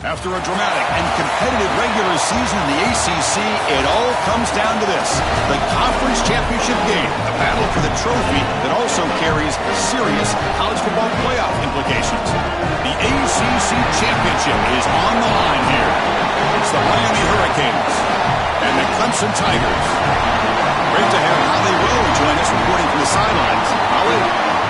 After a dramatic and competitive regular season in the ACC, it all comes down to this: the conference championship game, a battle for the trophy that also carries serious college football playoff implications. The ACC championship is on the line here. It's the Miami Hurricanes and the Clemson Tigers. Great to have Holly Will join us reporting from the sidelines. Holly?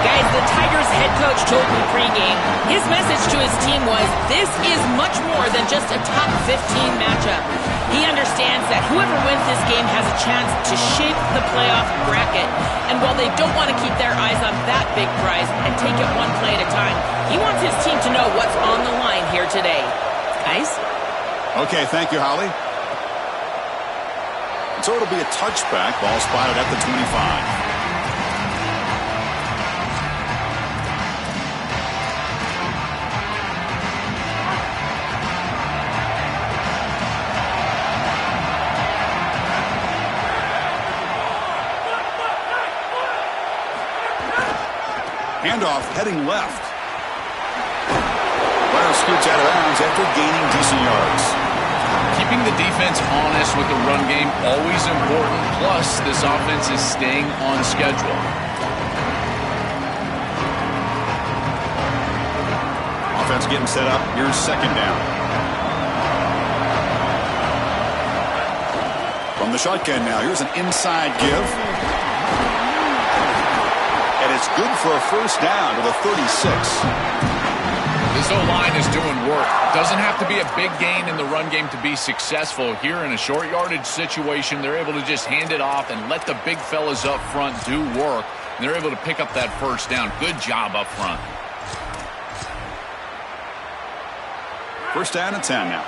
Guys, the Tigers head coach told me pregame, his message to his team was, this is much more than just a top 15 matchup. He understands that whoever wins this game has a chance to shape the playoff bracket. And while they don't want to keep their eyes on that big prize and take it one play at a time, he wants his team to know what's on the line here today. Guys? Okay, thank you, Holly. So it'll be a touchback, ball spotted at the 25. Handoff heading left. Runner scoots out of bounds after gaining decent yards. Keeping the defense honest with the run game, always important. Plus, this offense is staying on schedule. Offense getting set up. Here's second down. From the shotgun now, here's an inside give. And it's good for a first down to the 36. This O-line is doing work. Doesn't have to be a big gain in the run game to be successful. Here in a short yardage situation, they're able to just hand it off and let the big fellas up front do work. And they're able to pick up that first down. Good job up front. First down and 10 now.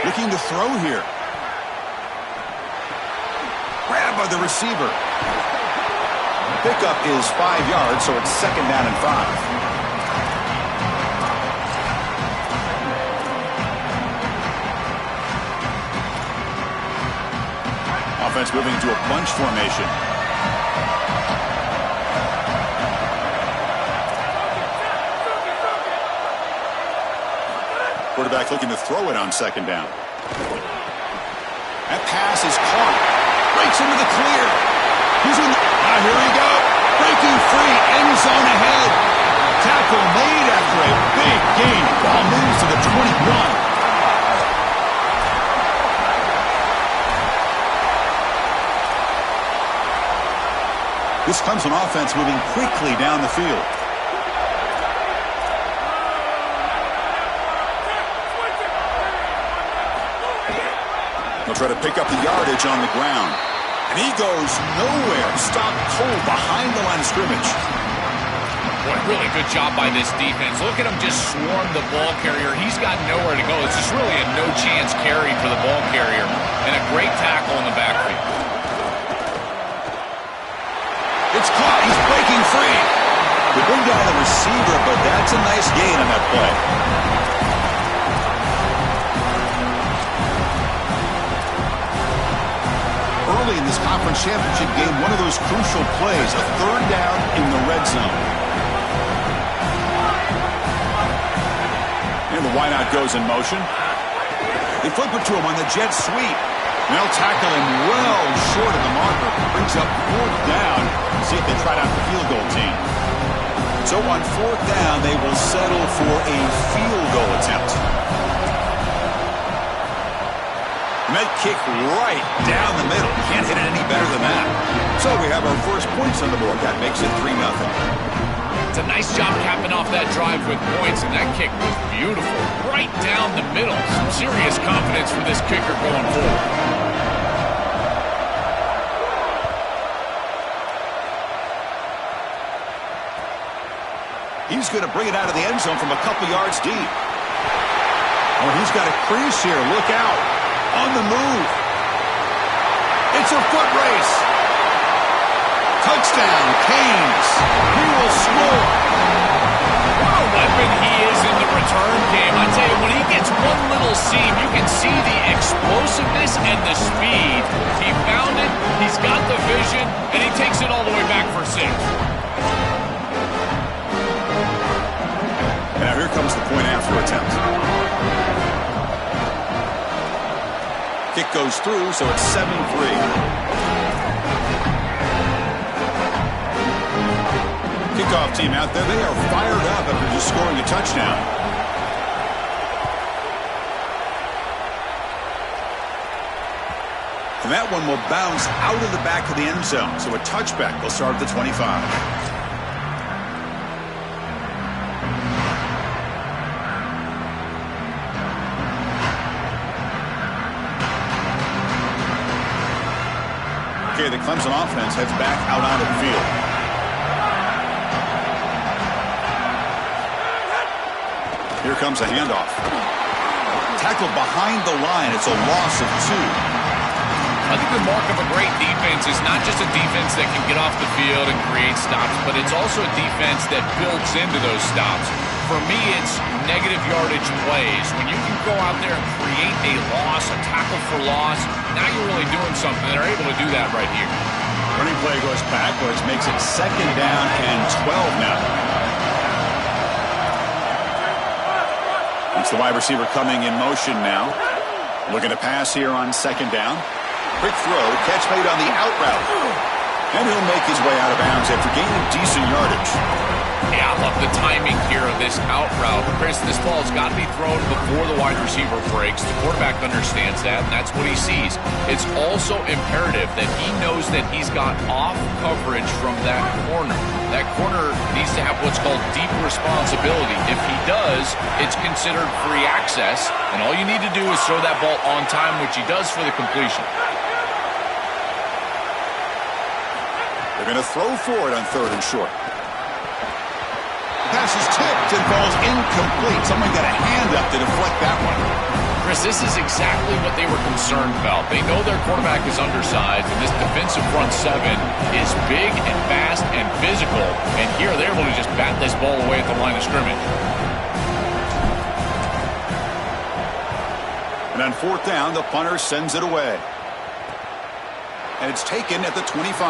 Looking to throw here. Grab by the receiver. Pickup is 5 yards, so it's second down and 5. Offense moving to a bunch formation. Quarterback looking to throw it on second down. That pass is caught. Breaks into the clear. He's in. Here we go. Breaking free. End zone ahead. Tackle made after a big gain. Ball moves to the 21. This comes from offense moving quickly down the field. They'll try to pick up the yardage on the ground. And he goes nowhere. Stopped cold behind the line of scrimmage. Boy, really good job by this defense. Look at him just swarm the ball carrier. He's got nowhere to go. It's just really a no-chance carry for the ball carrier. And a great tackle in the backfield. It's caught. He's breaking free. They bring down the receiver, but that's a nice gain on that play. Early in this conference championship game, one of those crucial plays, a third down in the red zone. And the wideout goes in motion. They flip it to him on the jet sweep. They'll tackle him well short of the marker. Brings up fourth down. See if they try out the field goal team. So on fourth down, they will settle for a field goal attempt. Met kick right down the middle. Can't hit it any better than that. So we have our first points on the board. That makes it 3-0. It's a nice job capping off that drive with points, and that kick was beautiful. Right down the middle. Some serious confidence for this kicker going forward. He's going to bring it out of the end zone from a couple yards deep. Oh, he's got a crease here. Look out. On the move. It's a foot race. Touchdown, Canes. He will score. What a weapon he is in the return game. I tell you, when he gets one little seam, you can see the explosiveness and the speed. He found it, he's got the vision, and he takes it all the way back for 6. comes the point after attempt. Kick goes through, so it's 7-3. Kickoff team out there, they are fired up after just scoring a touchdown. And that one will bounce out of the back of the end zone, so a touchback will start at the 25. Okay, the Clemson offense heads back out onto the field. Here comes a handoff. Tackled behind the line. It's a loss of 2. I think the mark of a great defense is not just a defense that can get off the field and create stops, but it's also a defense that builds into those stops. For me, it's negative yardage plays. When you can go out there and create a loss, a tackle for loss, now you're really doing something. They're able to do that right here. Running play goes backwards, makes it 2nd down and 12 now. It's the wide receiver coming in motion now. Looking to pass here on 2nd down. Quick throw, catch made on the out route. And he'll make his way out of bounds after gaining decent yardage. Yeah, I love the timing here of this out route. Chris, this ball's got to be thrown before the wide receiver breaks. The quarterback understands that, and that's what he sees. It's also imperative that he knows that he's got off coverage from that corner. That corner needs to have what's called deep responsibility. If he does, it's considered free access, and all you need to do is throw that ball on time, which he does for the completion. They're going to throw for it on 3rd and short. Pass is tipped and falls incomplete. Someone got a hand up to deflect that one. Chris, this is exactly what they were concerned about. They know their quarterback is undersized, and this defensive front 7 is big and fast and physical. And here they're able to just bat this ball away at the line of scrimmage. And on 4th down, the punter sends it away. And it's taken at the 25.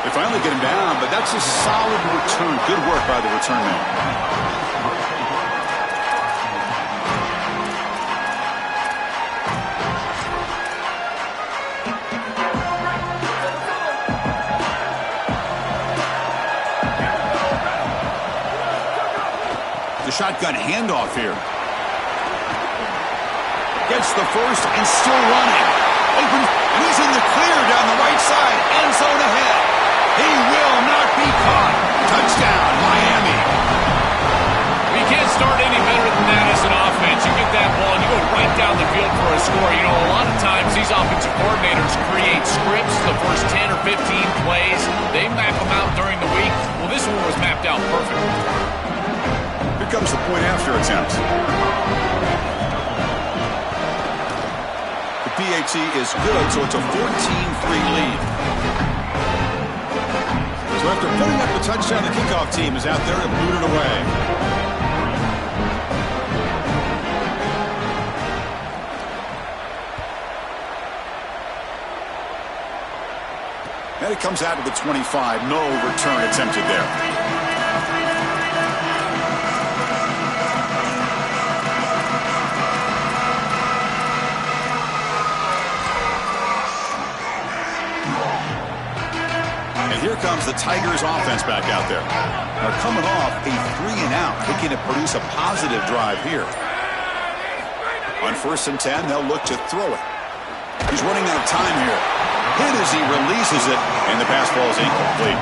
They finally get him down, but that's a solid return. Good work by the return man. The shotgun handoff here. Gets the first and still running. Open, and he's in the clear down the right side. End zone ahead. He will not be caught. Touchdown, Miami. You can't start any better than that as an offense. You get that ball and you go right down the field for a score. You know, a lot of times these offensive coordinators create scripts the first 10 or 15 plays. They map them out during the week. Well, this one was mapped out perfect. Here comes the point after attempt. The PAT is good, so it's a 14-3 lead. So after putting up the touchdown, the kickoff team is out there and booted away. And it comes out to the 25. No return attempted there. Here comes the Tigers offense back out there. They're coming off a 3-and-out, looking to produce a positive drive here. On 1st and 10, they'll look to throw it. He's running out of time here. Hit as he releases it, and the pass ball is incomplete.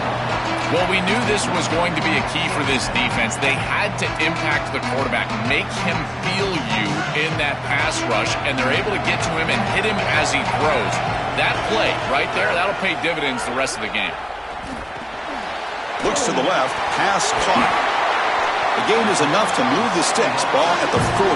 Well, we knew this was going to be a key for this defense. They had to impact the quarterback, make him feel you in that pass rush, and they're able to get to him and hit him as he throws. That play right there, that'll pay dividends the rest of the game. Looks to the left, pass caught. The gain is enough to move the sticks. Ball at the 40.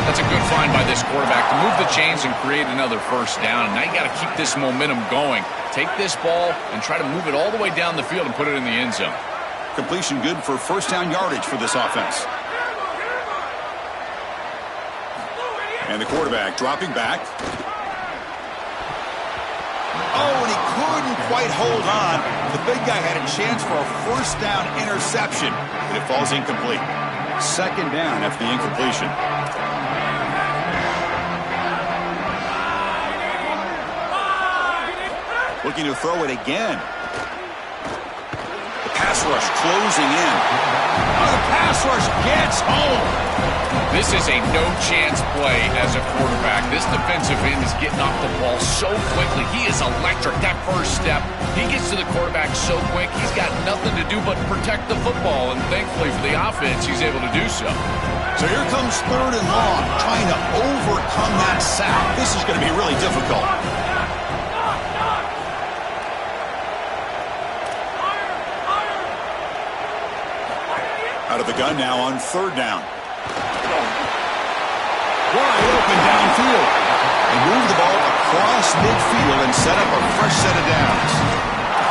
That's a good find by this quarterback to move the chains and create another first down. Now you got to keep this momentum going. Take this ball and try to move it all the way down the field and put it in the end zone. Completion good for first down yardage for this offense. And the quarterback dropping back. Oh, and he couldn't quite hold on. The big guy had a chance for a first down interception, but it falls incomplete. Second down after the incompletion. Looking to throw it again. The pass rush closing in. Oh, the pass rush gets home. This is a no-chance play as a quarterback. This defensive end is getting off the ball so quickly. He is electric. That first step, he gets to the quarterback so quick, he's got nothing to do but protect the football. And thankfully for the offense, he's able to do so. So here comes third and long, trying to overcome that sack. This is going to be really difficult. Out of the gun now on third down. Wide open downfield. They move the ball across midfield and set up a fresh set of downs.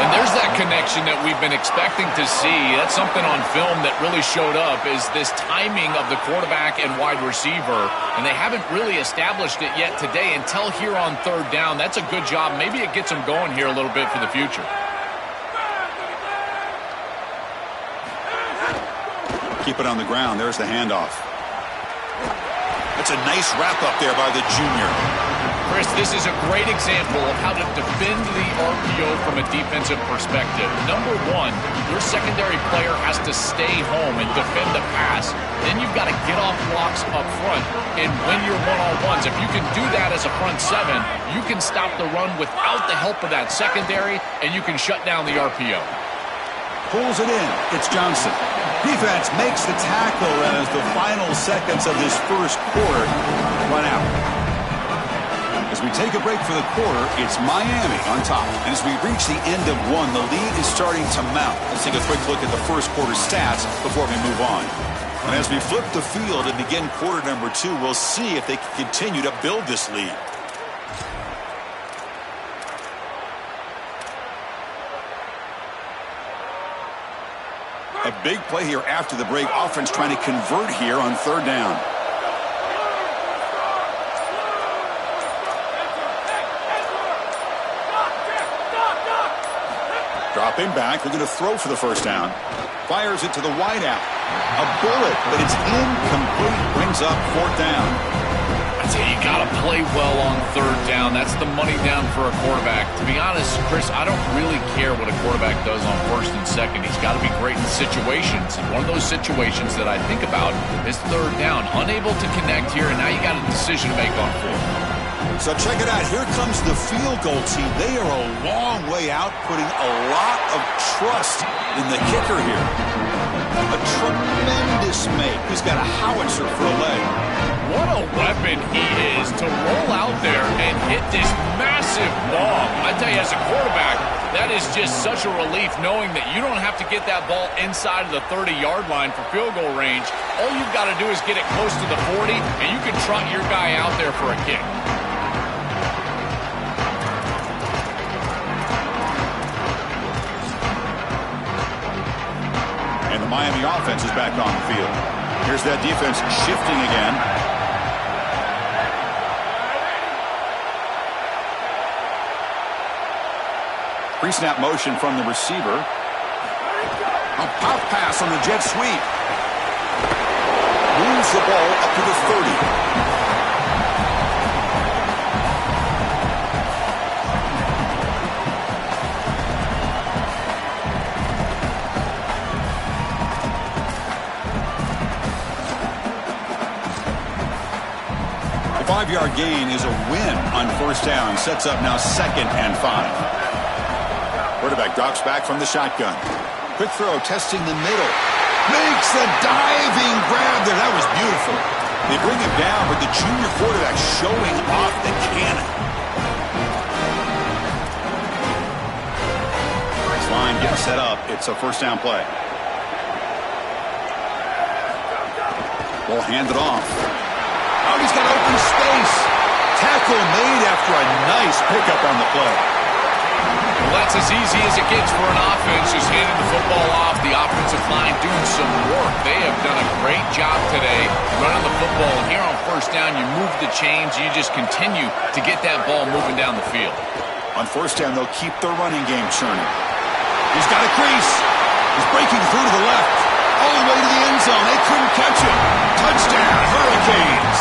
And there's that connection that we've been expecting to see. That's something on film that really showed up, is this timing of the quarterback and wide receiver. And they haven't really established it yet today until here on third down. That's a good job. Maybe it gets them going here a little bit for the future. Keep it on the ground. There's the handoff. That's a nice wrap-up there by the junior. Chris, this is a great example of how to defend the RPO from a defensive perspective. Number one, your secondary player has to stay home and defend the pass. Then you've got to get off blocks up front and win your one-on-ones. If you can do that as a front seven, you can stop the run without the help of that secondary, and you can shut down the RPO. Pulls it in. It's Johnson. Defense makes the tackle as the final seconds of this first quarter run out. As we take a break for the quarter, it's Miami on top. And as we reach the end of one, the lead is starting to mount. Let's take a quick look at the first quarter stats before we move on. And as we flip the field and begin quarter number two, we'll see if they can continue to build this lead. A big play here after the break. Offense trying to convert here on third down. Dropping back, looking to throw for the first down. Fires it to the wideout. A bullet, but it's incomplete. Brings up fourth down. I tell you, you got to play well on third down. That's the money down for a quarterback. To be honest, Chris, I don't really care what a quarterback does on first and second. He's got to be great in situations. And one of those situations that I think about is third down. Unable to connect here, and now you got a decision to make on fourth. So check it out. Here comes the field goal team. They are a long way out, putting a lot of trust in the kicker here. A tremendous make. He's got a howitzer for a leg. What a weapon he is to roll out there and hit this massive bomb. I tell you, as a quarterback, that is just such a relief knowing that you don't have to get that ball inside of the 30-yard line for field goal range. All you've got to do is get it close to the 40, and you can trot your guy out there for a kick. And the Miami offense is back on the field. Here's that defense shifting again. Pre-snap motion from the receiver. A pop pass on the jet sweep. Moves the ball up to the 30. The 5-yard gain is a win on first down. Sets up now 2nd and 5. Quarterback drops back from the shotgun. Quick throw, testing the middle. Makes the diving grab there. That was beautiful. They bring him down, but the junior quarterback showing off the cannon. Next line gets set up. It's a first down play. Ball handed off. Oh, he's got open space. Tackle made after a nice pickup on the play. Well, that's as easy as it gets for an offense, just handing the football off. The offensive line doing some work. They have done a great job today running the football. And here on first down, you move the chains. You just continue to get that ball moving down the field. On first down, they'll keep their running game churning. He's got a crease. He's breaking through to the left. All the way to the end zone. They couldn't catch him. Touchdown, Hurricanes.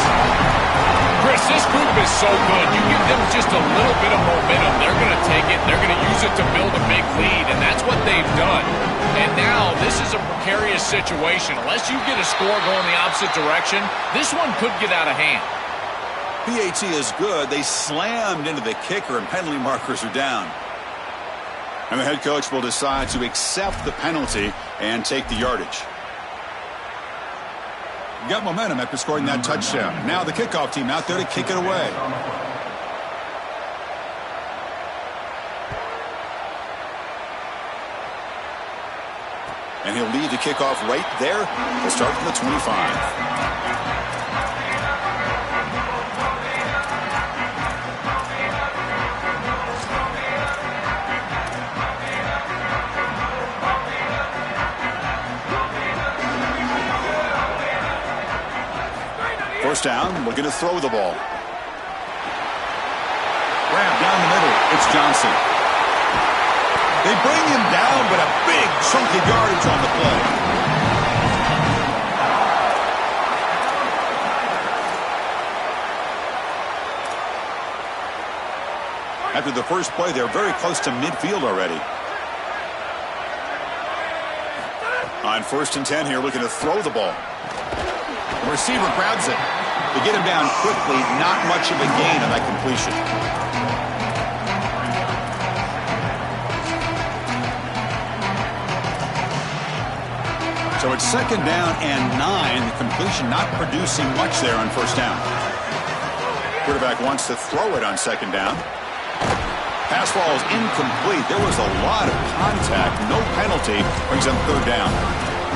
Chris, this group is so good. You give them just a little bit of momentum, they're going to take it. They're going to use it to build a big lead, and that's what they've done. And now this is a precarious situation. Unless you get a score going the opposite direction, this one could get out of hand. PAT is good. They slammed into the kicker, and penalty markers are down. And the head coach will decide to accept the penalty and take the yardage. Got momentum after scoring that touchdown. Now the kickoff team out there to kick it away. And he'll lead the kickoff right there. He'll start from the 25. First down, looking to throw the ball. Grab down the middle. It's Johnson. They bring him down, but a big chunk of yardage on the play. After the first play, they're very close to midfield already. On 1st and 10 here, looking to throw the ball. The receiver grabs it. They get him down quickly. Not much of a gain on that completion. So it's 2nd down and 9. The completion not producing much there on 1st down. Quarterback wants to throw it on 2nd down. Pass ball is incomplete. There was a lot of contact. No penalty. Brings them 3rd down.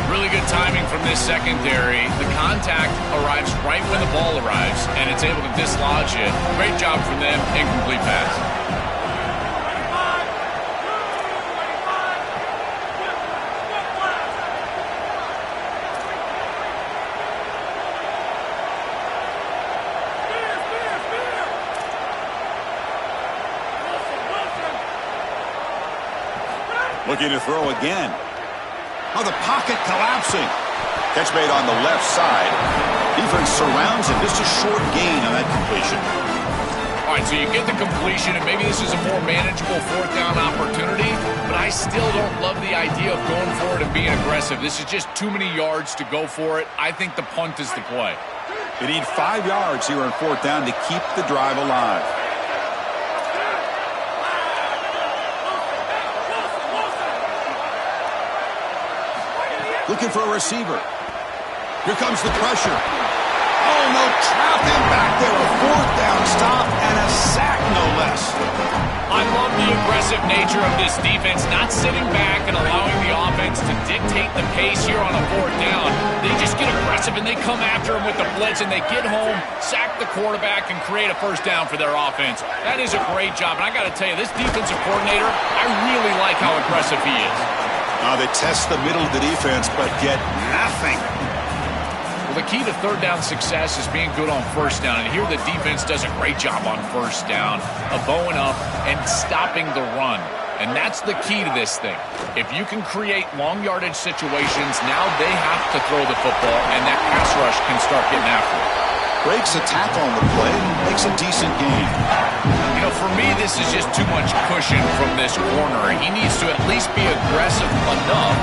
Really good timing from this secondary. The contact arrives right when the ball arrives, and it's able to dislodge it. Great job from them. Incomplete pass. Looking to throw again. Oh, the pocket collapsing. Catch made on the left side. Defense surrounds him. Just a short gain on that completion. All right, so you get the completion, and maybe this is a more manageable 4th down opportunity, but I still don't love the idea of going for it and being aggressive. This is just too many yards to go for it. I think the punt is the play. They need 5 yards here on 4th down to keep the drive alive. Looking for a receiver. Here comes the pressure. Oh, no, trapping back there. A 4th down stop and a sack, no less. I love the aggressive nature of this defense, not sitting back and allowing the offense to dictate the pace here on a 4th down. They just get aggressive, and they come after him with the blitz, and they get home, sack the quarterback, and create a 1st down for their offense. That is a great job, and I got to tell you, this defensive coordinator, I really like how aggressive he is. They test the middle of the defense, but get nothing. Well, the key to 3rd down success is being good on 1st down. And here the defense does a great job on 1st down of bowing up and stopping the run. And that's the key to this thing. If you can create long yardage situations, now they have to throw the football, and that pass rush can start getting after it. Breaks a tackle on the play, makes a decent gain. You know, for me, this is just too much cushion from this corner. He needs to at least be aggressive enough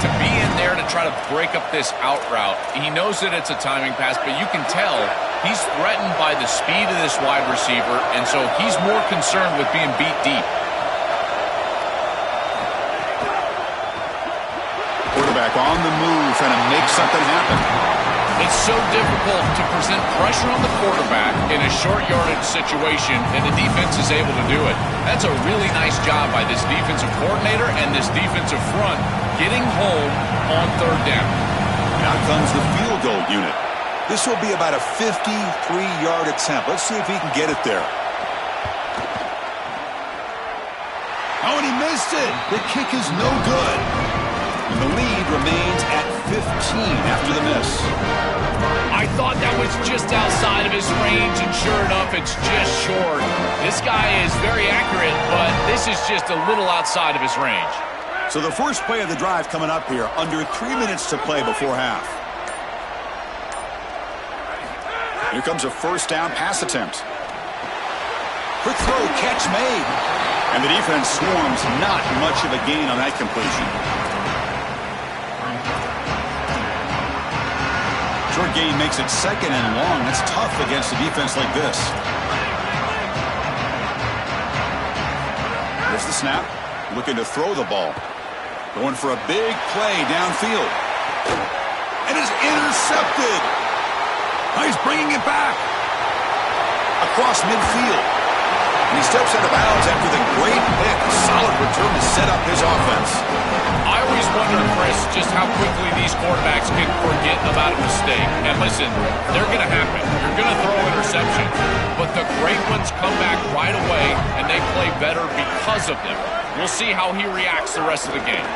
to be in there to try to break up this out route. He knows that it's a timing pass, but you can tell he's threatened by the speed of this wide receiver, and so he's more concerned with being beat deep. Quarterback on the move, trying to make something happen. It's so difficult to present pressure on the quarterback in a short yardage situation, and the defense is able to do it. That's a really nice job by this defensive coordinator and this defensive front getting home on 3rd down. Now comes the field goal unit. This will be about a 53-yard attempt. Let's see if he can get it there. Oh, and he missed it. The kick is no good. And the lead remains at 15 after the miss. I thought that was it's just outside of his range, and sure enough, it's just short. This guy is very accurate, but this is just a little outside of his range. So the first play of the drive coming up here, under 3 minutes to play before half. Here comes a first down pass attempt. Quick throw, catch made. And the defense swarms, not much of a gain on that completion. Short gain makes it 2nd and long. That's tough against a defense like this. There's the snap. Looking to throw the ball. Going for a big play downfield. And it's intercepted. He's bringing it back. Across midfield. And he steps out of bounds after the great pick. A solid return to set up his offense. I always wonder, Chris, just how quickly these quarterbacks can forget about a mistake. And listen, they're going to happen. You're going to throw interceptions. But the great ones come back right away, and they play better because of them. We'll see how he reacts the rest of the game.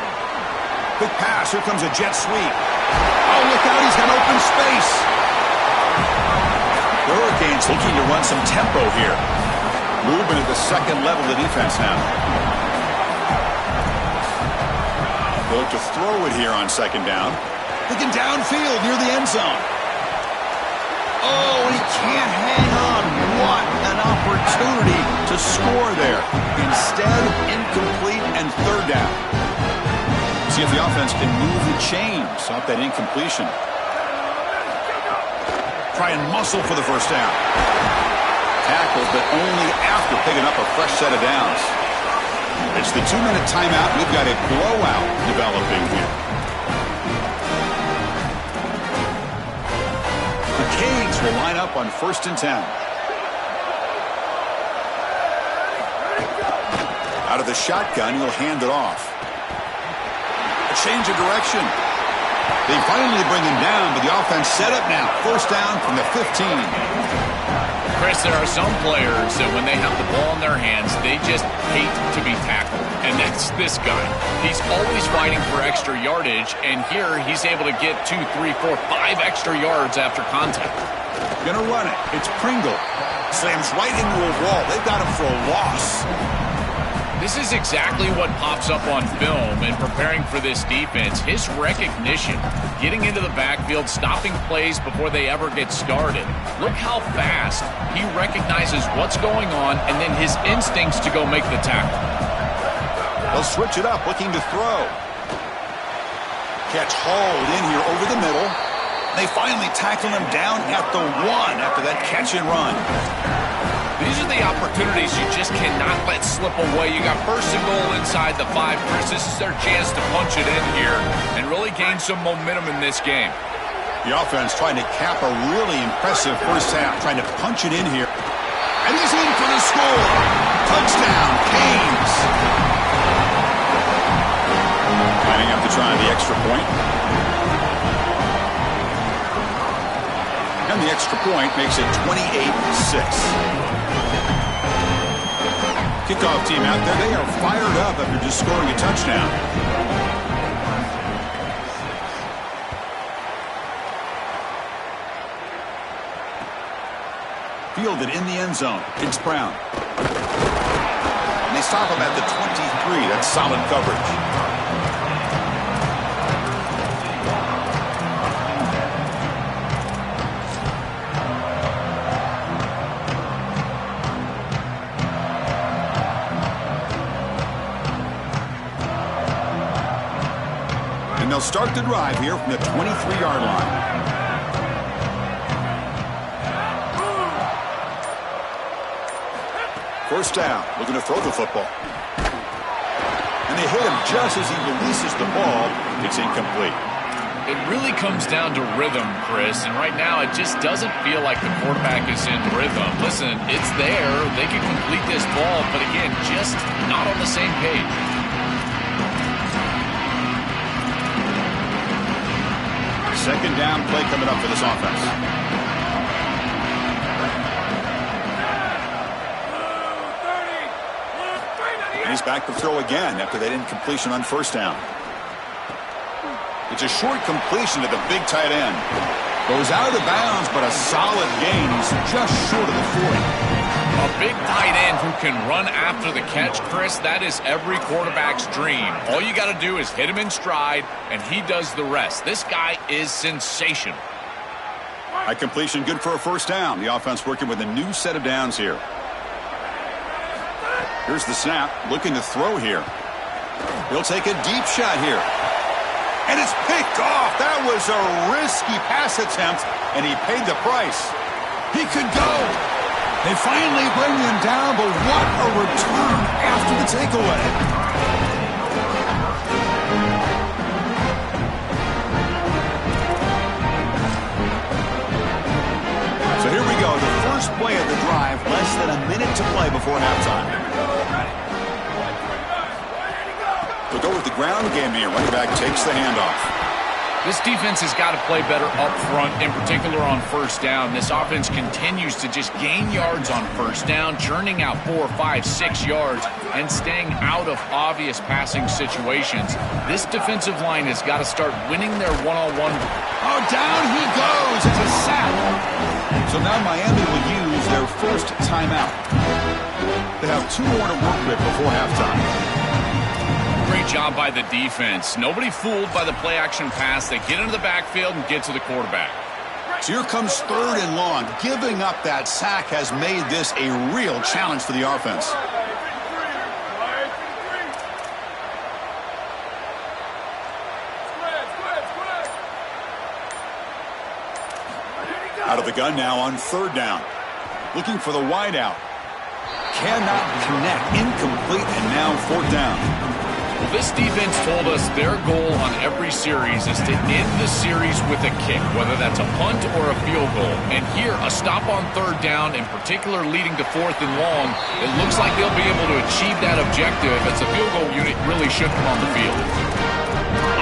Quick pass. Here comes a jet sweep. Oh, look out. He's got open space. The Hurricanes looking to run some tempo here. Moving at the second level of the defense now. They'll look to throw it here on 2nd down. Looking downfield near the end zone. Oh, and he can't hang on. What an opportunity to score there. Instead, incomplete and 3rd down. See if the offense can move the chains off that incompletion. Try and muscle for the first down. Tackled, but only after picking up a fresh set of downs. It's the 2-minute timeout. We've got a blowout developing here. The Canes will line up on 1st and 10. Out of the shotgun, he'll hand it off. A change of direction. They finally bring him down, but the offense set up now. 1st down from the 15. Chris, there are some players that when they have the ball in their hands, they just hate to be tackled. And that's this guy. He's always fighting for extra yardage, and here he's able to get 2, 3, 4, 5 extra yards after contact. Gonna run it. It's Pringle. Slams right into a wall. They've got him for a loss. This is exactly what pops up on film in preparing for this defense. His recognition, getting into the backfield, stopping plays before they ever get started. Look how fast he recognizes what's going on and then his instincts to go make the tackle. They'll switch it up, looking to throw. Catch hauled in here over the middle. They finally tackle him down at the 1 after that catch and run. These are the opportunities you just cannot let slip away. You got 1st and goal inside the 5. Chris, this is their chance to punch it in here and really gain some momentum in this game. The offense trying to cap a really impressive first half, trying to punch it in here. And he's in for the score. Touchdown, Canes. Lining up to try the extra point. And the extra point makes it 28-6. Kickoff team out there, they are fired up after just scoring a touchdown. Fielded in the end zone. It's Brown. And they stop him at the 23. That's solid coverage. And they'll start the drive here from the 23-yard line. First down, looking to throw the football. And they hit him just as he releases the ball. It's incomplete. It really comes down to rhythm, Chris, and right now it just doesn't feel like the quarterback is in rhythm. Listen, it's there. They can complete this ball, but again, just not on the same page. Second down play coming up for this offense. And he's back to throw again after that incompletion on first down. It's a short completion to the big tight end. Goes out of bounds, but a solid gain. He's just short of the 40. A big tight end who can run after the catch, Chris, that is every quarterback's dream. All you got to do is hit him in stride, and he does the rest. This guy is sensational. High completion, good for a first down. The offense working with a new set of downs here. Here's the snap, looking to throw here. He'll take a deep shot here. And it's picked off. That was a risky pass attempt, and he paid the price. He could go. They finally bring him down, but what a return after the takeaway. So here we go, the first play of the drive, less than a minute to play before halftime. They'll go with the ground game here. Running back takes the handoff. This defense has got to play better up front, in particular on first down. This offense continues to just gain yards on first down, churning out 4, 5, 6 yards, and staying out of obvious passing situations. This defensive line has got to start winning their one-on-one. Oh, down he goes. It's a sack. So now Miami will use their first timeout. They have 2 more to work with before halftime. Great job by the defense. Nobody fooled by the play-action pass. They get into the backfield and get to the quarterback. So here comes 3rd and long. Giving up that sack has made this a real challenge for the offense. Out of the gun now on 3rd down. Looking for the wideout. Cannot connect. Incomplete, and now 4th down. Well, this defense told us their goal on every series is to end the series with a kick, whether that's a punt or a field goal. And here, a stop on 3rd down, in particular leading to 4th and long, it looks like they'll be able to achieve that objective as the field goal unit really should come on the field.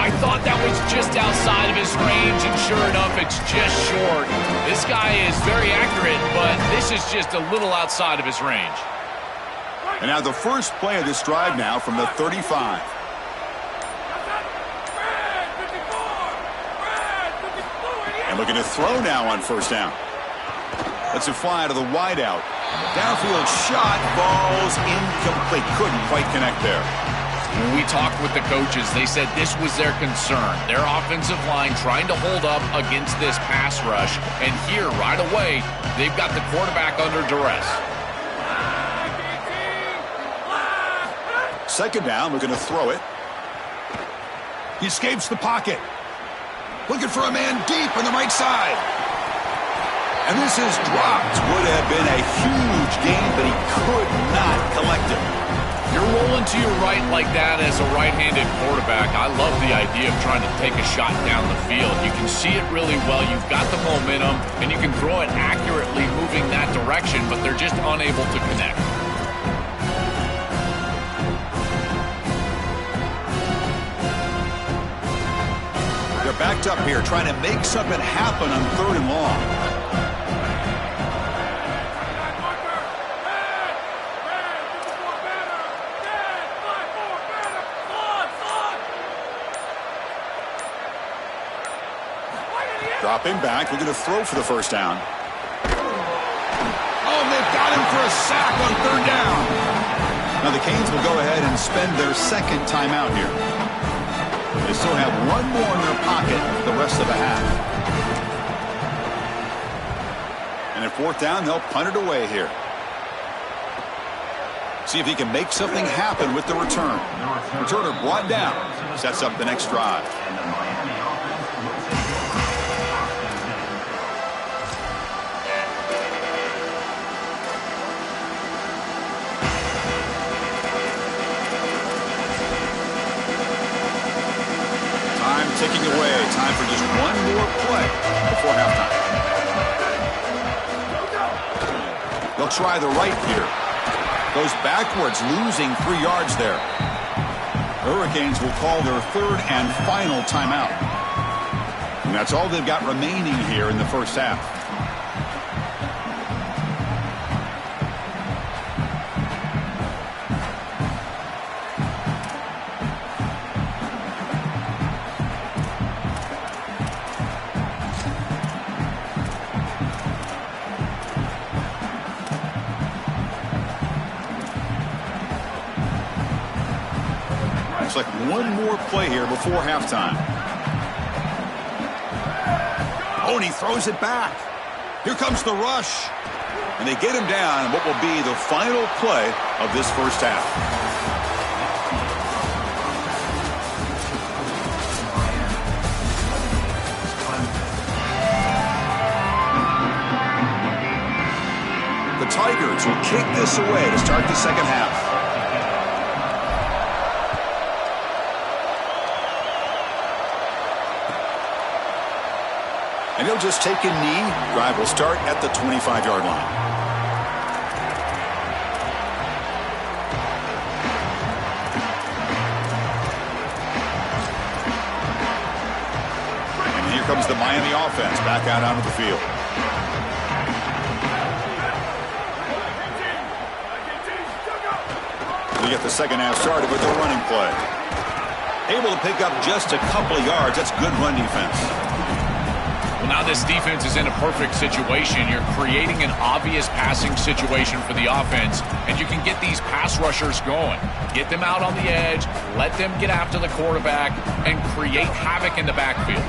I thought that was just outside of his range, and sure enough, it's just short. This guy is very accurate, but this is just a little outside of his range. And now the first play of this drive now from the 35. And looking to throw now on 1st down. Let's it fly to the wideout. Downfield shot, balls incomplete. Couldn't quite connect there. When we talked with the coaches, they said this was their concern. Their offensive line trying to hold up against this pass rush. And here, right away, they've got the quarterback under duress. 2nd down, looking to throw it. He escapes the pocket. Looking for a man deep on the right side. And this is dropped. Would have been a huge gain, but he could not collect it. You're rolling to your right like that as a right-handed quarterback. I love the idea of trying to take a shot down the field. You can see it really well. You've got the momentum, and you can throw it accurately moving that direction, but they're just unable to connect. They're backed up here, trying to make something happen on 3rd and long. Dropping back, we're going to throw for the 1st down. Oh, and they've got him for a sack on 3rd down. Now the Canes will go ahead and spend their 2nd timeout here. They still have 1 more in their pocket the rest of the half. And at 4th down, they'll punt it away here. See if he can make something happen with the return. Returner brought down. Sets up the next drive. Ticking away. Time for just 1 more play before halftime. They'll try the right here. Goes backwards, losing 3 yards there. Hurricanes will call their 3rd and final timeout. And that's all they've got remaining here in the first half. Looks like one more play here before halftime. Oh, and he throws it back. Here comes the rush. And they get him down in what will be the final play of this first half. The Tigers will kick this away to start the second half. And he'll just take a knee. Drive will start at the 25-yard line. And here comes the Miami offense back out onto the field. We get the second half started with a running play. Able to pick up just a couple of yards. That's good run defense. Well, now this defense is in a perfect situation. You're creating an obvious passing situation for the offense, and you can get these pass rushers going. Get them out on the edge, let them get after the quarterback, and create havoc in the backfield.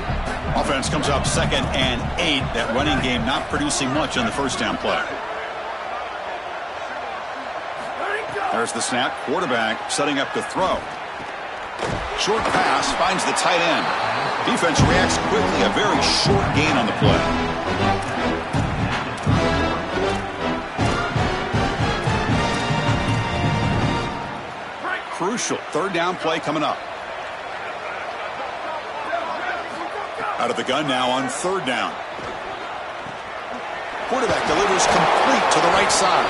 Offense comes up 2nd and 8. That running game not producing much on the first down play. There's the snap. Quarterback setting up to throw. Short pass finds the tight end. Defense reacts quickly. A very short gain on the play. Crucial third down play coming up. Out of the gun now on third down. Quarterback delivers complete to the right side.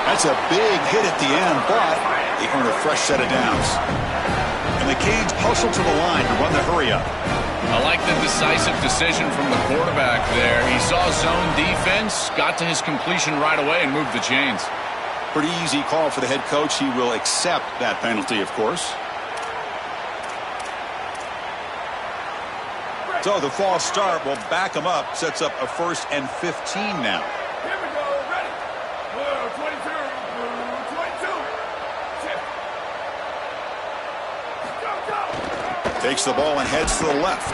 That's a big hit at the end, but they earn a fresh set of downs. And the Canes hustle to the line to run the hurry-up. I like the decisive decision from the quarterback there. He saw zone defense, got to his completion right away, and moved the chains. Pretty easy call for the head coach. He will accept that penalty, of course. So the false start will back him up. Sets up a 1st and 15 now. Here we go. Ready. 22. 22. Takes the ball and heads to the left.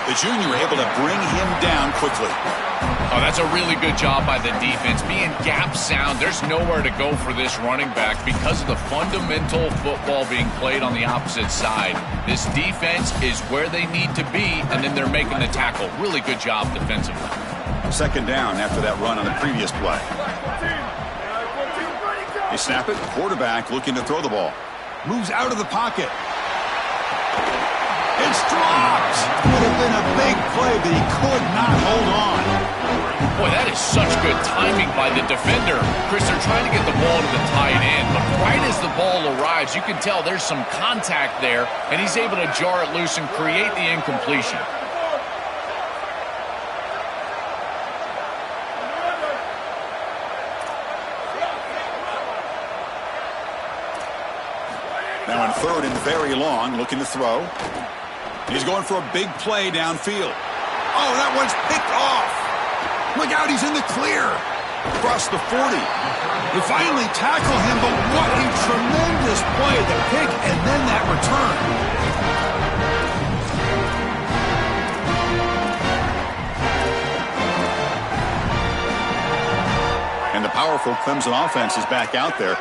The junior able to bring him down quickly. Oh, that's a really good job by the defense. Being gap sound, there's nowhere to go for this running back because of the fundamental football being played on the opposite side. This defense is where they need to be, and then they're making the tackle. Really good job defensively. Second down after that run on the previous play. They snap it. Quarterback looking to throw the ball. Moves out of the pocket. It's dropped. Would have been a big play, but he could not hold on. Boy, that is such good timing by the defender. Chris, they're trying to get the ball to the tight end, but right as the ball arrives, you can tell there's some contact there, and he's able to jar it loose and create the incompletion. Now in third and very long, looking to throw. He's going for a big play downfield. Oh, that one's picked off. Look out, he's in the clear. Across the 40. They finally tackle him, but what a tremendous play. The pick and then that return. And the powerful Clemson offense is back out there.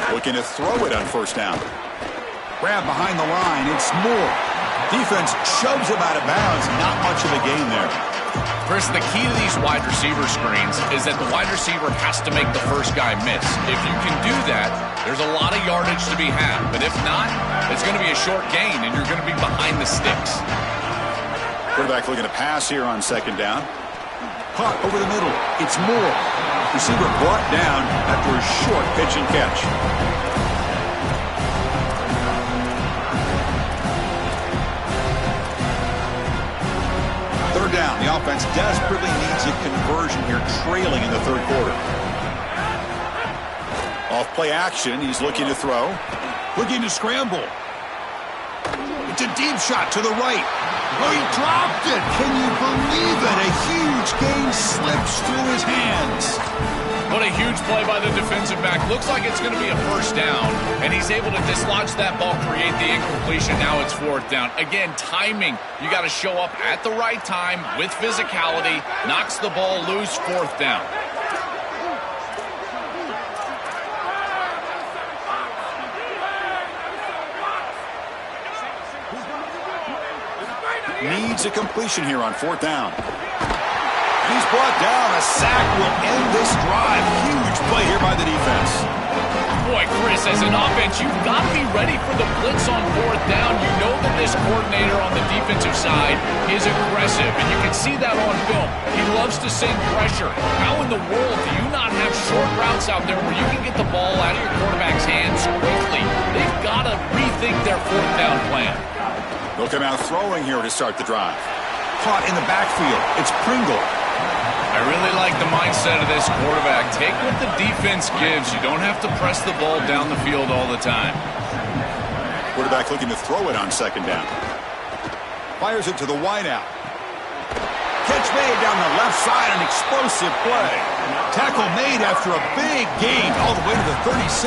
Looking to throw it on first down. Grab behind the line. It's Moore. Defense shoves him out of bounds. Not much of a gain there. Chris, the key to these wide receiver screens is that the wide receiver has to make the first guy miss. If you can do that, there's a lot of yardage to be had. But if not, it's going to be a short gain, and you're going to be behind the sticks. Quarterback looking to pass here on second down. Caught over the middle. It's Moore. Receiver brought down after a short pitch and catch. Third down. The offense desperately needs a conversion here, trailing in the third quarter. Off play action. He's looking to throw. Looking to scramble. It's a deep shot to the right. Oh, he dropped it. Can you believe it? A huge gain slips through his hands. What a huge play by the defensive back. Looks like it's going to be a first down, and he's able to dislodge that ball, create the incompletion. Now it's fourth down. Again, timing. You got to show up at the right time with physicality. Knocks the ball loose, fourth down. Needs a completion here on fourth down. He's brought down. A sack will end this drive. Huge play here by the defense. Boy, Chris, as an offense, you've got to be ready for the blitz on fourth down. You know that this coordinator on the defensive side is aggressive, and you can see that on film. He loves to send pressure. How in the world do you not have short routes out there where you can get the ball out of your quarterback's hands quickly? They've got to rethink their fourth down plan. They'll come out throwing here to start the drive. Caught in the backfield. It's Pringle. I really like the mindset of this quarterback. Take what the defense gives. You don't have to press the ball down the field all the time. Quarterback looking to throw it on second down. Fires it to the wideout. Catch made down the left side, an explosive play. Tackle made after a big gain all the way to the 36.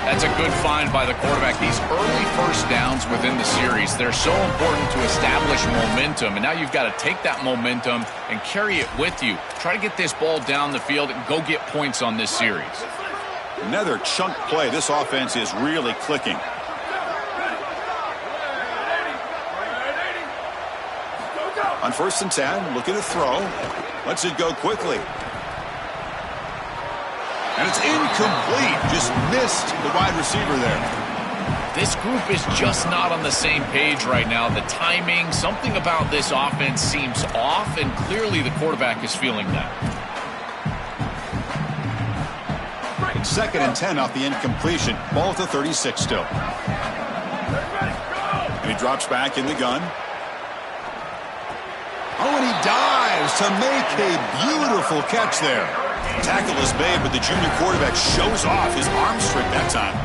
That's a good find by the quarterback. These early first downs within the series, they're so important to establish momentum. And now you've got to take that momentum and carry it with you. Try to get this ball down the field and go get points on this series. Another chunk play. This offense is really clicking. On 1st and 10, looking to throw. Lets it go quickly. And it's incomplete. Just missed the wide receiver there. This group is just not on the same page right now. The timing, something about this offense seems off, and clearly the quarterback is feeling that. 2nd and 10 off the incompletion. Ball to 36 still. And he drops back in the gun. Oh, and he dives to make a beautiful catch there. Tackle is made, but the junior quarterback shows off his arm strength that time.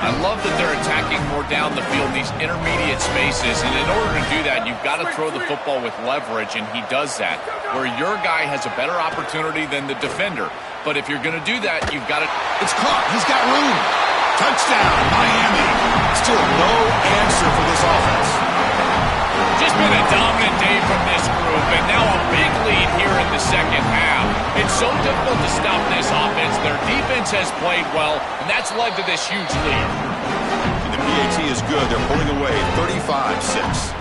I love that they're attacking more down the field in these intermediate spaces, and in order to do that, you've got to throw the football with leverage, and he does that, where your guy has a better opportunity than the defender. But if you're going to do that, you've got to... It's caught. He's got room. Touchdown, Miami. Still no answer for this offense. Just been a dominant day from this group, and now a big lead here in the second half. It's so difficult to stop this offense. Their defense has played well, and that's led to this huge lead. And the PAT is good. They're pulling away 35-6.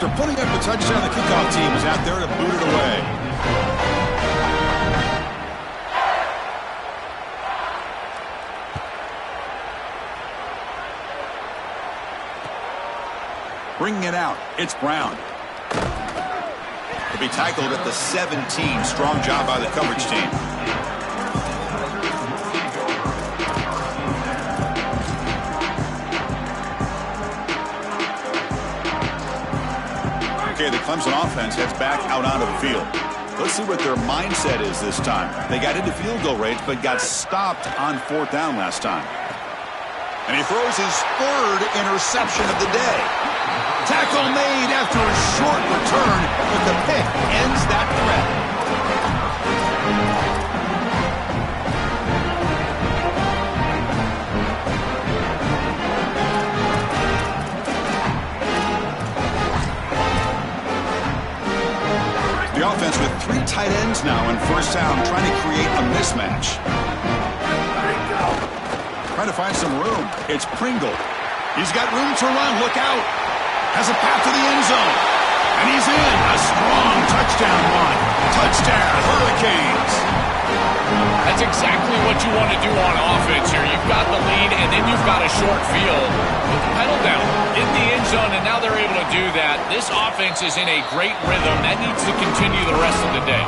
After putting up the touchdown, the kickoff team is out there to boot it away. Bringing it out, it's Brown. He'll be tackled at the 17. Strong job by the coverage team. Okay, the Clemson offense heads back out onto the field. Let's see what their mindset is this time. They got into field goal range, but got stopped on fourth down last time. And he throws his 3rd interception of the day. Tackle made after a short return, but the pick ends that threat. The offense with 3 tight ends now in first down, trying to create a mismatch. Trying to find some room. It's Pringle. He's got room to run. Look out. Has a path to the end zone. And he's in. A strong touchdown run. Touchdown, Hurricanes. That's exactly what you want to do on offense here. You've got the lead, and then you've got a short field. Put the pedal down in the end zone, and now they're able to do that. This offense is in a great rhythm. That needs to continue the rest of the day.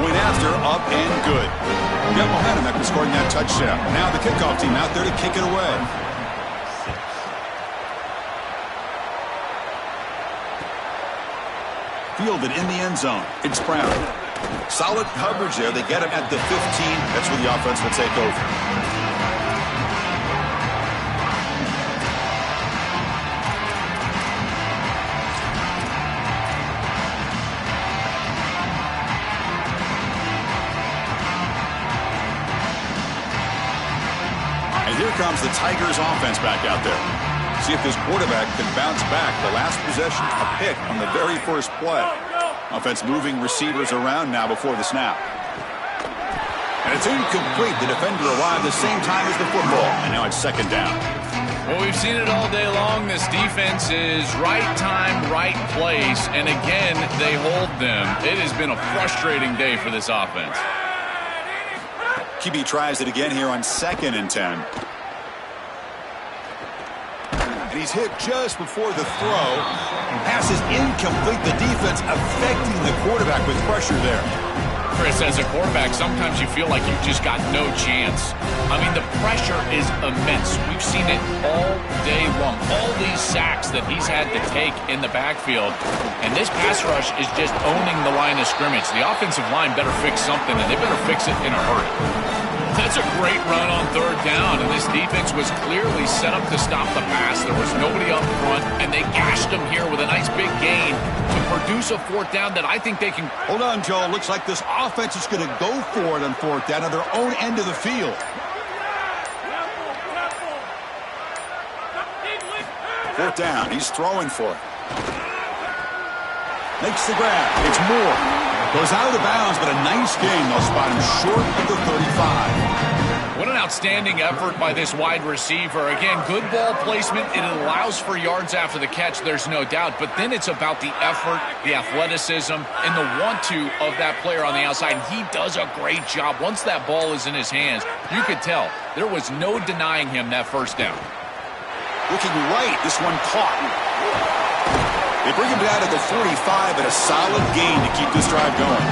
Point after, up and good. You got momentum after scoring that touchdown. Now the kickoff team out there to kick it away. Fielded in the end zone. It's Brown. Solid coverage there. They get him at the 15. That's where the offense will take over. And here comes the Tigers offense back out there. See if this quarterback can bounce back. The last possession, a pick on the very first play. Offense moving receivers around now before the snap. And it's incomplete. The defender arrived the same time as the football. And now it's second down. Well, we've seen it all day long. This defense is right time, right place. And again, they hold them. It has been a frustrating day for this offense. QB tries it again here on 2nd and 10. And he's hit just before the throw. Pass is incomplete. The defense affecting the quarterback with pressure there. Chris, as a quarterback, sometimes you feel like you've just got no chance. I mean, the pressure is immense. We've seen it all day long. All these sacks that he's had to take in the backfield. And this pass rush is just owning the line of scrimmage. The offensive line better fix something, and they better fix it in a hurry. That's a great run on 3rd down, and this defense was clearly set up to stop the pass. There was nobody up front, and they gashed him here with a nice big gain to produce a 4th down that I think they can. Hold on, Joel. Looks like this offense is going to go for it on 4th down on their own end of the field. 4th down. He's throwing for it. Makes the grab. It's Moore. Goes out of bounds, but a nice gain. They'll spot him short of the 35. What an outstanding effort by this wide receiver. Again, good ball placement. It allows for yards after the catch, there's no doubt. But then it's about the effort, the athleticism, and the want-to of that player on the outside. And he does a great job. Once that ball is in his hands, you could tell there was no denying him that 1st down. Looking right. This one caught. They bring him down to the 45 and a solid gain to keep this drive going.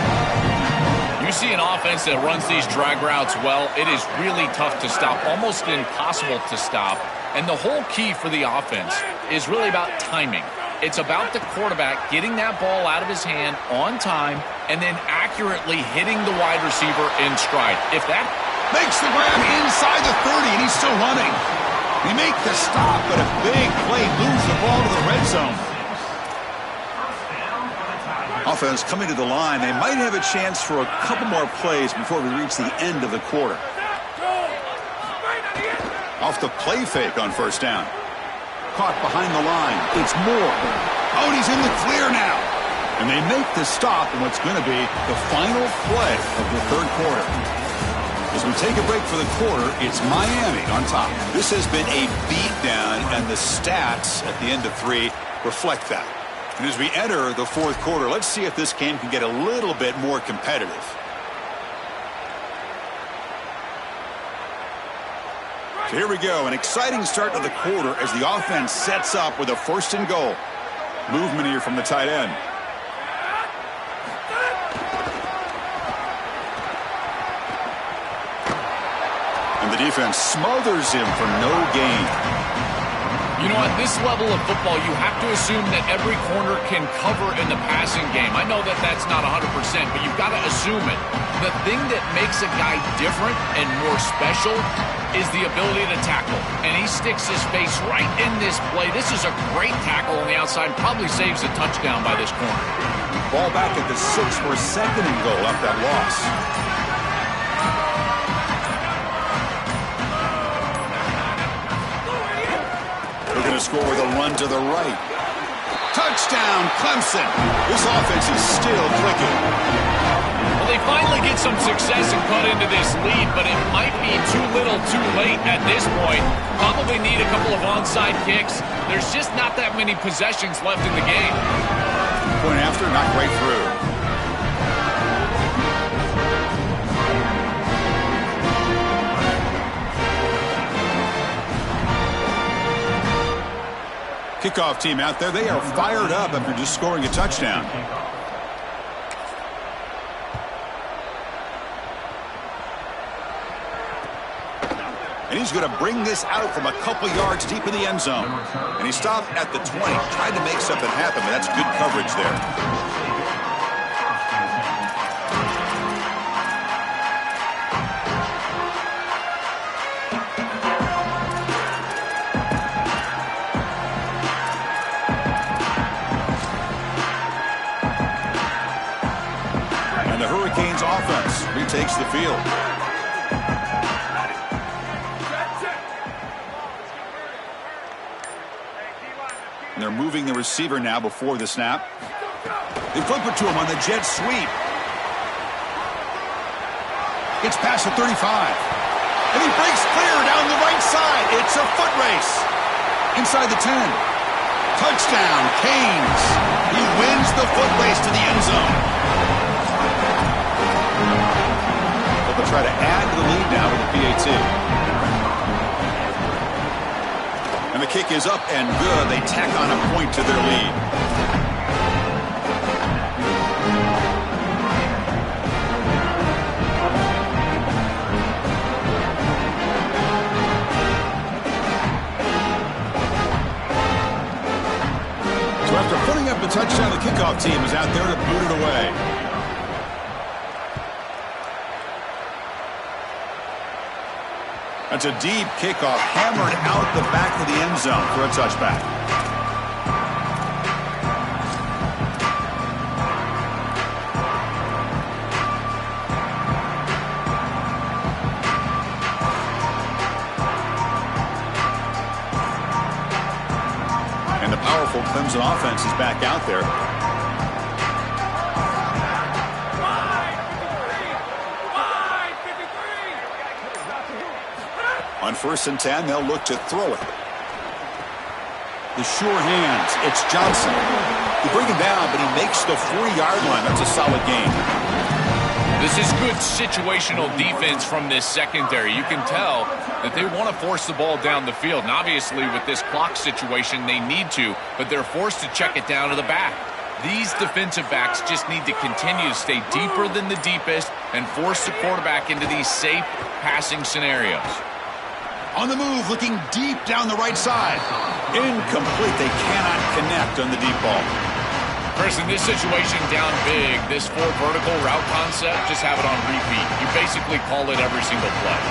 You see an offense that runs these drag routes well, it is really tough to stop, almost impossible to stop. And the whole key for the offense is really about timing. It's about the quarterback getting that ball out of his hand on time and then accurately hitting the wide receiver in stride. If that makes the grab inside the 30, and he's still running. He makes the stop, but a big play moves the ball to the red zone. Offense coming to the line. They might have a chance for a couple more plays before we reach the end of the quarter. Off the play fake on 1st down. Caught behind the line. It's Moore. Oh, he's in the clear now. And they make the stop in what's going to be the final play of the 3rd quarter. As we take a break for the quarter, it's Miami on top. This has been a beatdown, and the stats at the end of 3 reflect that. And as we enter the 4th quarter, let's see if this game can get a little bit more competitive. So here we go, an exciting start to the quarter as the offense sets up with a 1st and goal. Movement here from the tight end. And the defense smothers him for no gain. You know, at this level of football, you have to assume that every corner can cover in the passing game. I know that that's not 100%, but you've got to assume it. The thing that makes a guy different and more special is the ability to tackle. And he sticks his face right in this play. This is a great tackle on the outside. Probably saves a touchdown by this corner. Ball back at the 6 for 2nd and goal after that loss. They're going to score with a run to the right. Touchdown, Clemson. This offense is still clicking. Well, they finally get some success and cut into this lead, but it might be too little too late at this point. Probably need a couple of onside kicks. There's just not that many possessions left in the game. Point after, not right through. Kickoff team out there. They are fired up after just scoring a touchdown. And he's going to bring this out from a couple yards deep in the end zone. And he stopped at the 20, tried to make something happen, but that's good coverage there. And the Hurricanes offense retakes the field. And they're moving the receiver now before the snap. They flip it to him on the jet sweep. Gets past the 35. And he breaks clear down the right side. It's a foot race. Inside the 10. Touchdown, Canes. He wins the foot race to the end zone. But they'll try to add to the lead now with the PAT. And the kick is up and good. They tack on a point to their lead. So after putting up a touchdown, the kickoff team is out there to boot it away. That's a deep kickoff, hammered out the back of the end zone for a touchback. And the powerful Clemson offense is back out there. On 1st and 10, they'll look to throw it. The sure hands. It's Johnson. They bring him down, but he makes the 40-yard line. That's a solid gain. This is good situational defense from this secondary. You can tell that they want to force the ball down the field. And obviously, with this clock situation, they need to, but they're forced to check it down to the back. These defensive backs just need to continue to stay deeper than the deepest and force the quarterback into these safe passing scenarios. On the move, looking deep down the right side. Incomplete. They cannot connect on the deep ball. Chris, in this situation, down big, this 4 vertical route concept, just have it on repeat. You basically call it every single play.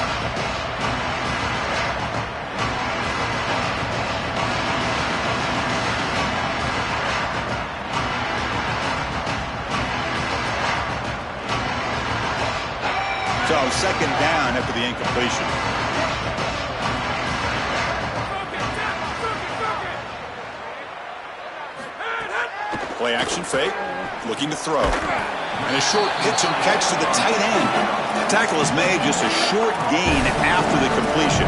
So, 2nd down after the incompletion. Play action fake, looking to throw. And a short pitch and catch to the tight end. The tackle is made, just a short gain after the completion.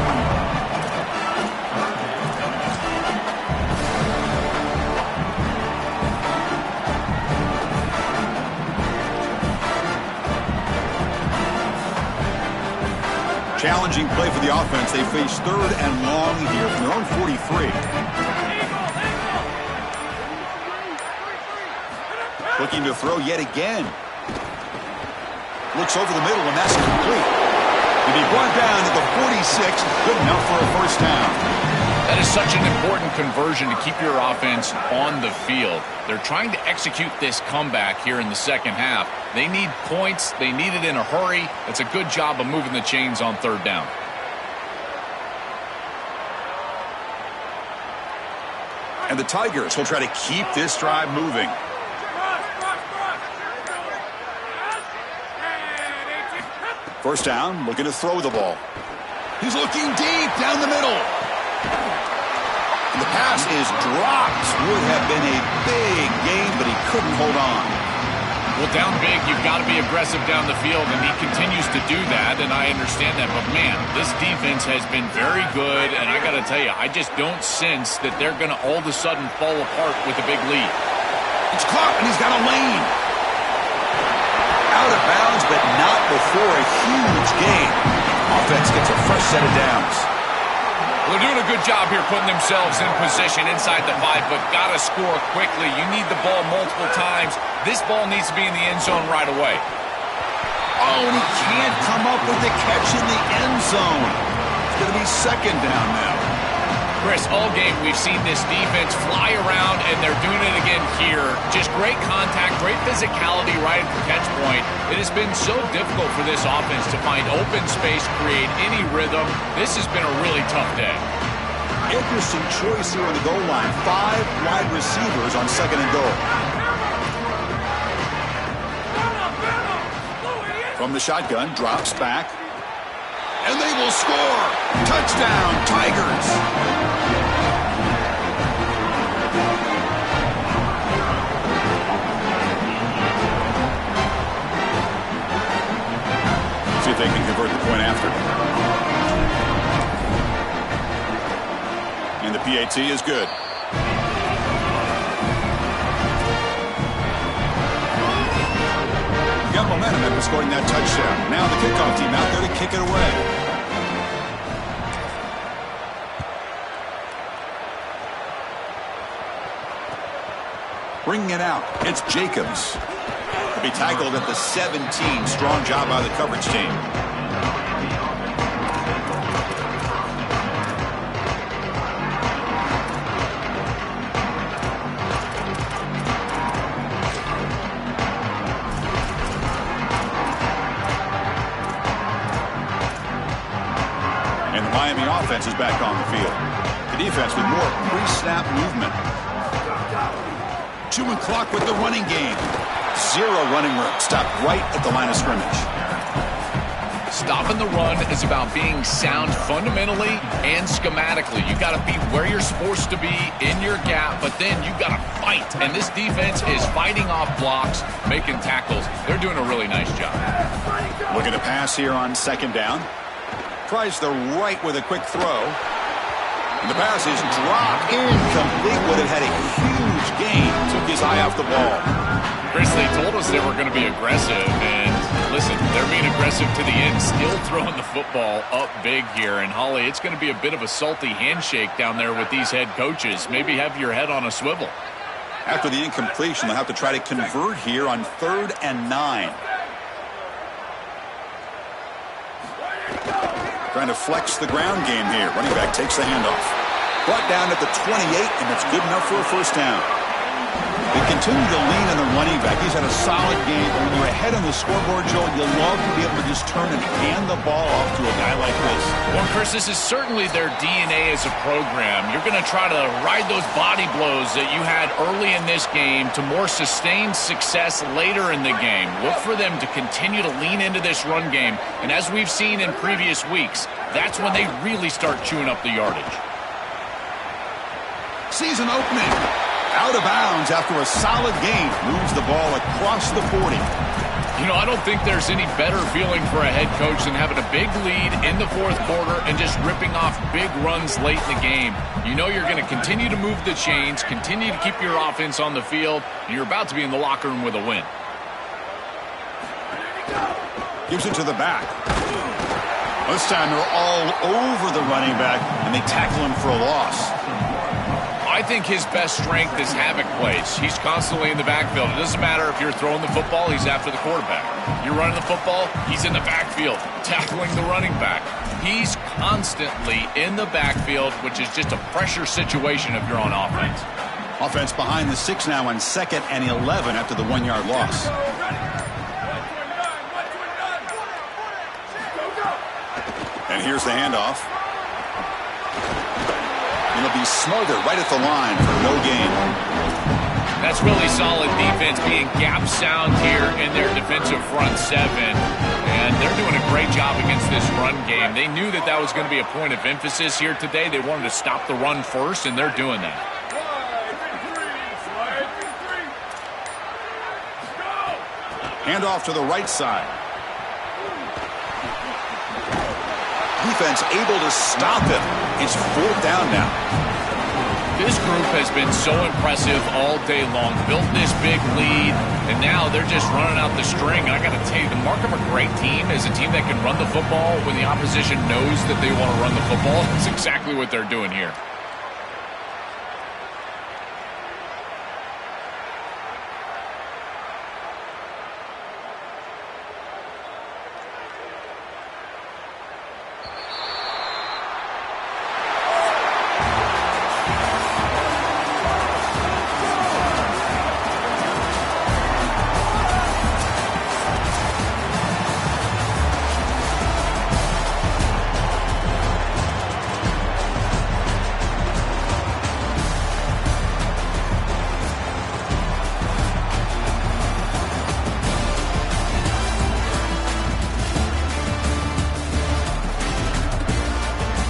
Challenging play for the offense. They face 3rd and long here from their own 43. Looking to throw yet again. Looks over the middle, and that's complete. He'll be brought down at the 46. Good enough for a 1st down. That is such an important conversion to keep your offense on the field. They're trying to execute this comeback here in the 2nd half. They need points. They need it in a hurry. It's a good job of moving the chains on 3rd down. And the Tigers will try to keep this drive moving. First down, looking to throw the ball. He's looking deep down the middle. And the pass is dropped. Would have been a big gain, but he couldn't hold on. Well, down big, you've got to be aggressive down the field, and he continues to do that, and I understand that. But, man, this defense has been very good, and I got to tell you, I just don't sense that they're going to all of a sudden fall apart with a big lead. It's caught, and he's got a lane. Out of bounds, but not before a huge gain. Offense gets a fresh set of downs. They're doing a good job here putting themselves in position inside the 5, but got to score quickly. You need the ball multiple times. This ball needs to be in the end zone right away. Oh, and he can't come up with the catch in the end zone. It's going to be 2nd down now. Chris, all game we've seen this defense fly around, and they're doing it again here. Just great contact, great physicality right at the catch point. It has been so difficult for this offense to find open space, create any rhythm. This has been a really tough day. Interesting choice here on the goal line. 5 wide receivers on 2nd and goal. From the shotgun, drops back. And they will score. Touchdown, Tigers. See if they can convert the point after. And the PAT is good. Got momentum after scoring that touchdown. Now the kickoff team out there to kick it away. Bringing it out, it's Jacobs. He'll be tackled at the 17. Strong job by the coverage team. Miami offense is back on the field. The defense with more pre-snap movement. 2 clock with the running game. 0 running room. Stopped right at the line of scrimmage. Stopping the run is about being sound fundamentally and schematically. You got to be where you're supposed to be in your gap, but then you got to fight. And this defense is fighting off blocks, making tackles. They're doing a really nice job. Looking to pass here on 2nd down. Tries the right with a quick throw. And the pass is dropped. Incomplete. Would have had a huge gain. Took his eye off the ball. Chris, they told us they were going to be aggressive. And listen, they're being aggressive to the end. Still throwing the football up big here. And Holly, it's going to be a bit of a salty handshake down there with these head coaches. Maybe have your head on a swivel. After the incompletion, they'll have to try to convert here on 3rd and 9. Trying to flex the ground game here. Running back takes the handoff. Brought down at the 28, and that's good enough for a 1st down. They continue to lean on the running back. He's had a solid game. But when you're ahead on the scoreboard, Joe, you love to be able to just turn and hand the ball off to a guy like this. Well, Chris, this is certainly their DNA as a program. You're going to try to ride those body blows that you had early in this game to more sustained success later in the game. Look for them to continue to lean into this run game. And as we've seen in previous weeks, that's when they really start chewing up the yardage. Season opening. Out of bounds after a solid game. Moves the ball across the 40. You know, I don't think there's any better feeling for a head coach than having a big lead in the 4th quarter and just ripping off big runs late in the game. You know you're going to continue to move the chains, continue to keep your offense on the field, and you're about to be in the locker room with a win. Gives it to the back. This time they're all over the running back, and they tackle him for a loss. I think his best strength is havoc plays. He's constantly in the backfield. It doesn't matter if you're throwing the football, he's after the quarterback. You're running the football, he's in the backfield, tackling the running back. He's constantly in the backfield, which is just a pressure situation if you're on offense. Offense behind the 6 now on 2nd and 11 after the 1-yard loss. And here's the handoff. It'll be smothered right at the line for no gain. That's really solid defense, being gap sound here in their defensive front 7. And they're doing a great job against this run game. They knew that that was going to be a point of emphasis here today. They wanted to stop the run first, and they're doing that. Handoff to the right side. Defense able to stop him. It's 4th down now. This group has been so impressive all day long. Built this big lead, and now they're just running out the string. And I got to tell you, the mark of a great team is a team that can run the football when the opposition knows that they want to run the football. That's exactly what they're doing here.